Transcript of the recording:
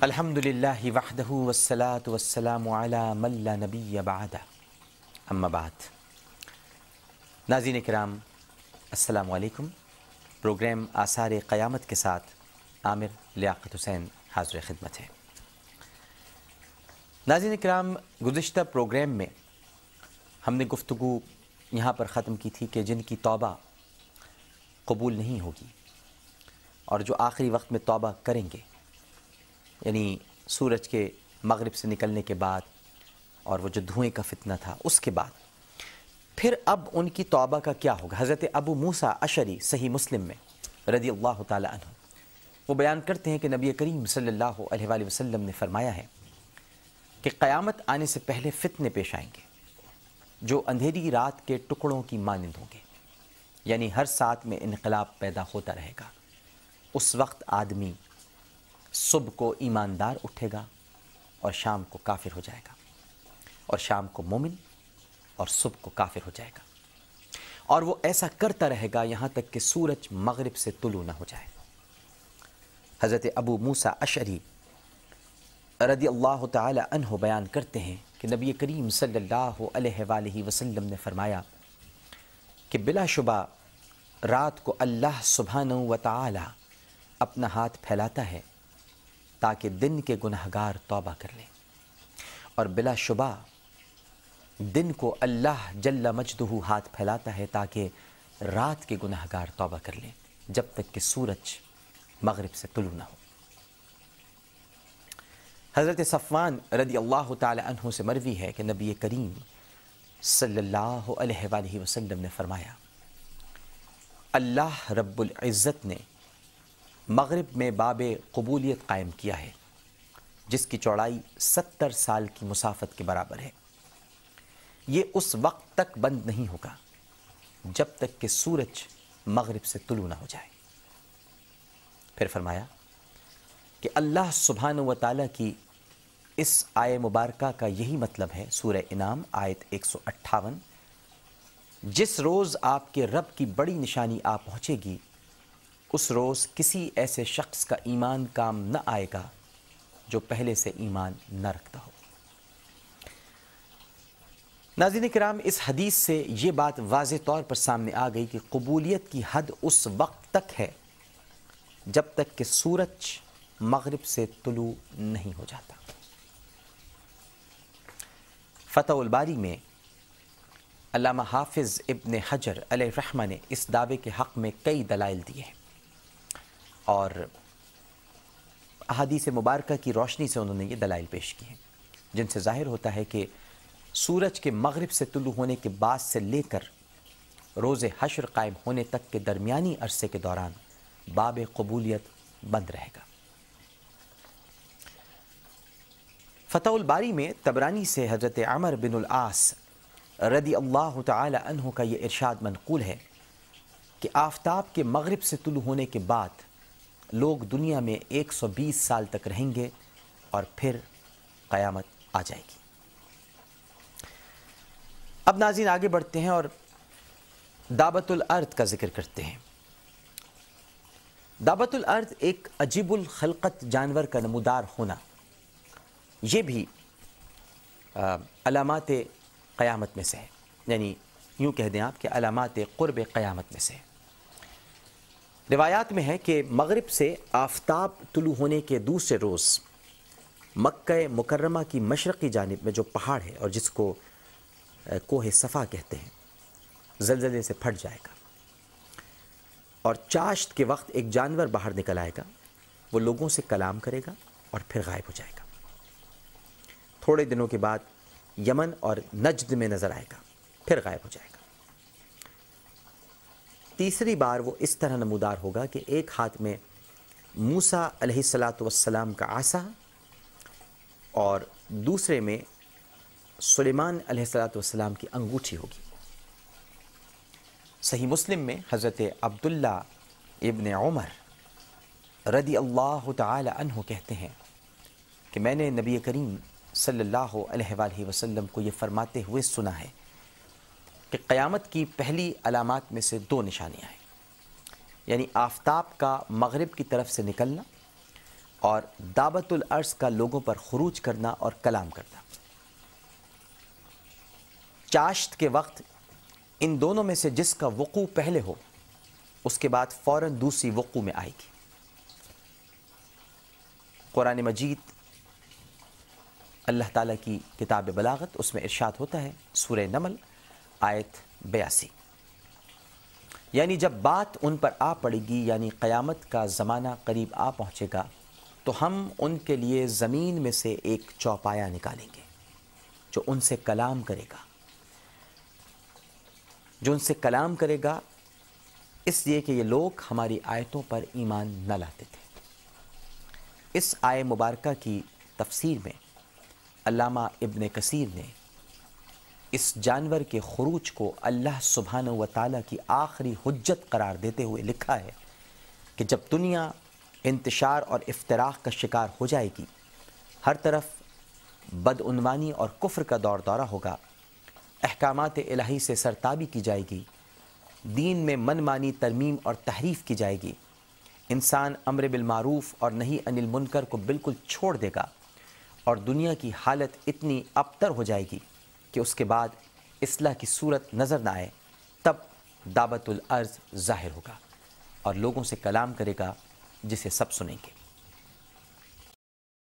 الحمدللہ وحدہ والصلاة والسلام علی من لا نبی بعدہ اما بعد۔ ناظرین کرام السلام علیکم۔ پروگرام آثار قیامت کے ساتھ عامر لیاقت حسین حاضر خدمت ہے۔ ناظرین کرام، گزشتہ پروگرام میں ہم نے گفتگو یہاں پر ختم کی تھی کہ جن کی توبہ قبول نہیں ہوگی اور جو آخری وقت میں توبہ کریں گے، یعنی سورج کے مغرب سے نکلنے کے بعد اور وہ جو دھوئیں کا فتنہ تھا اس کے بعد، پھر اب ان کی توبہ کا کیا ہوگا۔ حضرت ابو موسیٰ اشعری صحیح مسلم میں رضی اللہ تعالی عنہ وہ بیان کرتے ہیں کہ نبی کریم صلی اللہ علیہ وآلہ وسلم نے فرمایا ہے کہ قیامت آنے سے پہلے فتنے پیش آئیں گے جو اندھیری رات کے ٹکڑوں کی مانند ہوں گے، یعنی ہر ساتھ میں انقلاب پیدا ہوتا رہے گا۔ اس وقت آدمی صبح کو ایماندار اٹھے گا اور شام کو کافر ہو جائے گا، اور شام کو مومن اور صبح کو کافر ہو جائے گا، اور وہ ایسا کرتا رہے گا یہاں تک کہ سورج مغرب سے طلوع نہ ہو جائے۔ حضرت ابو موسیٰ اشعری رضی اللہ تعالی عنہ بیان کرتے ہیں کہ نبی کریم صلی اللہ علیہ وآلہ وسلم نے فرمایا کہ بلا شبہ رات کو اللہ سبحانہ و تعالی اپنا ہاتھ پھیلاتا ہے تاکہ دن کے گناہگار توبہ کر لیں، اور بلا شبہ دن کو اللہ جل مجدہ ہاتھ پھیلاتا ہے تاکہ رات کے گناہگار توبہ کر لیں جب تک کہ سورج مغرب سے طلوع نہ ہو۔ حضرت صفوان رضی اللہ تعالی عنہ سے مروی ہے کہ نبی کریم صلی اللہ علیہ وآلہ وسلم نے فرمایا، اللہ رب العزت نے مغرب میں باب قبولیت قائم کیا ہے جس کی چوڑائی 70 سال کی مسافت کے برابر ہے۔ یہ اس وقت تک بند نہیں ہوگا جب تک کہ سورج مغرب سے طلوع نہ ہو جائے۔ پھر فرمایا کہ اللہ سبحانہ و تعالیٰ کی اس آیہ مبارکہ کا یہی مطلب ہے، سورہ انعام آیت 158، جس روز آپ کے رب کی بڑی نشانی آ پہنچے گی اس روز کسی ایسے شخص کا ایمان کام نہ آئے گا جو پہلے سے ایمان نہ رکھتا ہو۔ ناظرین کرام، اس حدیث سے یہ بات واضح طور پر سامنے آ گئی کہ قبولیت کی حد اس وقت تک ہے جب تک کہ سورج مغرب سے طلوع نہیں ہو جاتا۔ فتح الباری میں علامہ حافظ ابن حجر علیہ الرحمہ نے اس دعوے کے حق میں کئی دلائل دیے ہیں، اور احادیث مبارکہ کی روشنی سے انہوں نے یہ دلائل پیش کی ہیں جن سے ظاہر ہوتا ہے کہ سورج کے مغرب سے طلوع ہونے کے بعد سے لے کر روز حشر قائم ہونے تک کے درمیانی عرصے کے دوران باب قبولیت بند رہے گا۔ فتح الباری میں طبرانی سے حضرت عمر بن العاص رضی اللہ تعالی عنہ کا یہ ارشاد منقول ہے کہ آفتاب کے مغرب سے طلوع ہونے کے بعد لوگ دنیا میں 120 سال تک رہیں گے اور پھر قیامت آ جائے گی۔ اب ناظرین آگے بڑھتے ہیں اور دابۃ الارض کا ذکر کرتے ہیں۔ دابۃ الارض ایک عجیب الخلقت جانور کا نمودار ہونا، یہ بھی علامات قیامت میں سے ہے، یعنی یوں کہہ دیں آپ کہ علامات قرب قیامت میں سے ہے۔ روایات میں ہے کہ مغرب سے آفتاب طلوع ہونے کے دوسرے روز مکہ مکرمہ کی مشرقی جانب میں جو پہاڑ ہے اور جس کو کوہ صفا کہتے ہیں، زلزلے سے پھٹ جائے گا، اور چاشت کے وقت ایک جانور باہر نکل آئے گا، وہ لوگوں سے کلام کرے گا اور پھر غائب ہو جائے گا۔ تھوڑے دنوں کے بعد یمن اور نجد میں نظر آئے گا، پھر غائب ہو جائے گا۔ تیسری بار وہ اس طرح نمودار ہوگا کہ ایک ہاتھ میں موسیٰ علیہ السلام کا عصا اور دوسرے میں سلیمان علیہ السلام کی انگوٹھی ہوگی۔ صحیح مسلم میں حضرت عبداللہ ابن عمر رضی اللہ تعالی عنہ کہتے ہیں کہ میں نے نبی کریم صلی اللہ علیہ وآلہ وسلم کو یہ فرماتے ہوئے سنا ہے کہ قیامت کی پہلی علامات میں سے 2 نشانیاں ہیں، یعنی آفتاب کا مغرب کی طرف سے نکلنا اور دعوت الارض کا لوگوں پر خروج کرنا اور کلام کرنا۔ چاشت کے وقت ان دونوں میں سے جس کا وقوع پہلے ہو اس کے بعد فوراً دوسری وقوع میں آئے گی۔ قرآن مجید اللہ تعالیٰ کی کتاب بلاغت، اس میں ارشاد ہوتا ہے سورہ نمل آیت 82، یعنی جب بات ان پر آ پڑے گی، یعنی قیامت کا زمانہ قریب آ پہنچے گا، تو ہم ان کے لیے زمین میں سے ایک چوپایا نکالیں گے جو ان سے کلام کرے گا، جو ان سے کلام کرے گا، اس لیے کہ یہ لوگ ہماری آیتوں پر ایمان نہ لاتے تھے۔ اس آیہ مبارکہ کی تفسیر میں علامہ ابن کثیر نے اس جانور کے خروج کو اللہ سبحانہ و تعالیٰ کی آخری حجت قرار دیتے ہوئے لکھا ہے کہ جب دنیا انتشار اور افتراق کا شکار ہو جائے گی، ہر طرف بدعنوانی اور کفر کا دور دورہ ہوگا، احکامات الہی سے سرتابی کی جائے گی، دین میں من مانی ترمیم اور تحریف کی جائے گی، انسان امر بالمعروف اور نہی عن المنکر کو بالکل چھوڑ دے گا، اور دنیا کی حالت اتنی ابتر ہو جائے گی کہ اس کے بعد اصلاح کی صورت نظر نہ آئے، تب دعوت الارض ظاہر ہوگا اور لوگوں سے کلام کرے گا جسے سب سنیں گے۔